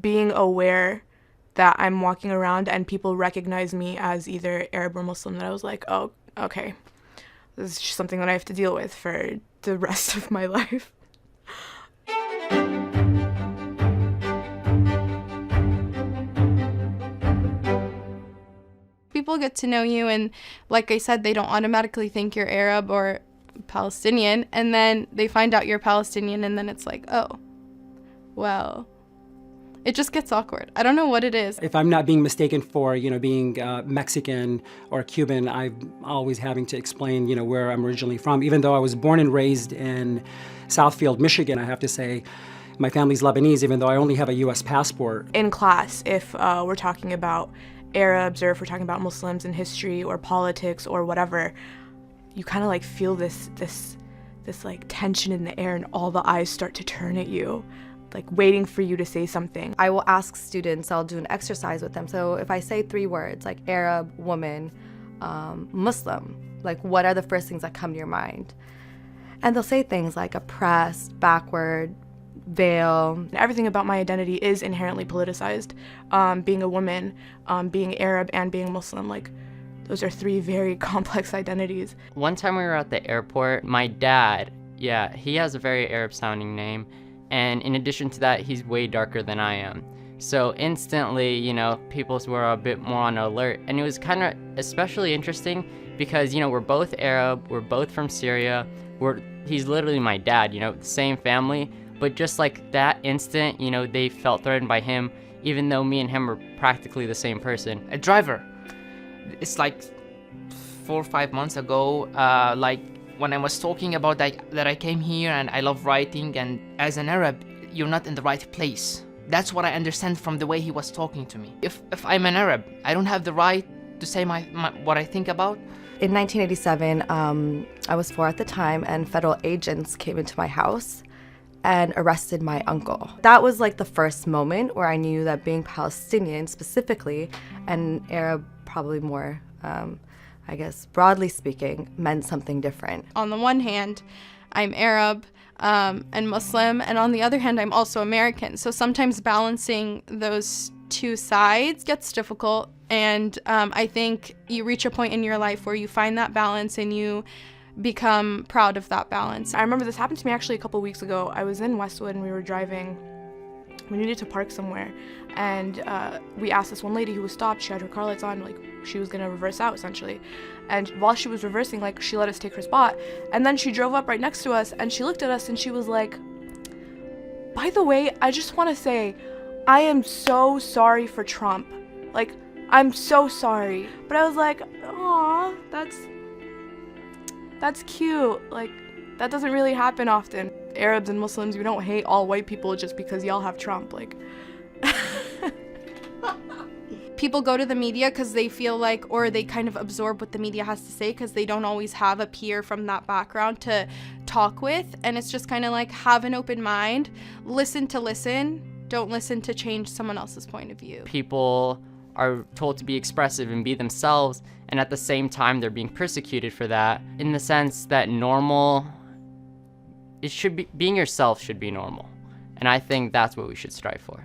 being aware that I'm walking around and people recognize me as either Arab or Muslim, that I was like, oh, okay, this is just something that I have to deal with for the rest of my life. People get to know you, and like I said, they don't automatically think you're Arab or Palestinian, and then they find out you're Palestinian, and then it's like, oh, well, it just gets awkward. I don't know what it is. If I'm not being mistaken for, being Mexican or Cuban, I'm always having to explain, where I'm originally from. Even though I was born and raised in Southfield, Michigan, I have to say my family's Lebanese, even though I only have a U.S. passport. In class, if we're talking about Arabs or if we're talking about Muslims in history or politics or whatever, you kind of like feel this like tension in the air, and all the eyes start to turn at you, like waiting for you to say something. I will ask students, I'll do an exercise with them. So if I say 3 words like Arab, woman, Muslim, like what are the first things that come to your mind? And they'll say things like oppressed, backward, veil. Everything about my identity is inherently politicized. Being a woman, being Arab, and being Muslim, like those are 3 very complex identities. One time we were at the airport, my dad, he has a very Arab sounding name, and in addition to that, he's way darker than I am. So instantly, people were a bit more on alert, and it was kind of especially interesting because, we're both Arab, we're both from Syria, he's literally my dad, the same family. But just like that instant, they felt threatened by him, even though me and him were practically the same person. A driver. It's like 4 or 5 months ago, like when I was talking about that I came here and I love writing, and as an Arab, you're not in the right place. That's what I understand from the way he was talking to me. If I'm an Arab, I don't have the right to say my what I think about. In 1987, I was 4 at the time, and federal agents came into my house and arrested my uncle. That was like the first moment where I knew that being Palestinian specifically, and Arab probably more, I guess broadly speaking, meant something different. On the one hand, I'm Arab and Muslim, and on the other hand, I'm also American. So sometimes balancing those 2 sides gets difficult, and I think you reach a point in your life where you find that balance and you become proud of that balance. I remember this happened to me actually a couple weeks ago. I was in Westwood and we were driving. We needed to park somewhere, and we asked this one lady who was stopped. She had her car lights on, like she was gonna reverse out essentially. And while she was reversing, like she let us take her spot, and then she drove up right next to us and she looked at us and she was like, "By the way, I just want to say, I am so sorry for Trump. Like, I'm so sorry." But I was like, "Aw, that's cute. Like, that doesn't really happen often. Arabs and Muslims, we don't hate all white people just because y'all have Trump." Like, people go to the media because they feel like, or they kind of absorb what the media has to say because they don't always have a peer from that background to talk with. And it's just kind of like, have an open mind, listen, don't listen to change someone else's point of view. People are told to be expressive and be themselves, and at the same time they're being persecuted for that, in the sense that being yourself should be normal, and I think that's what we should strive for.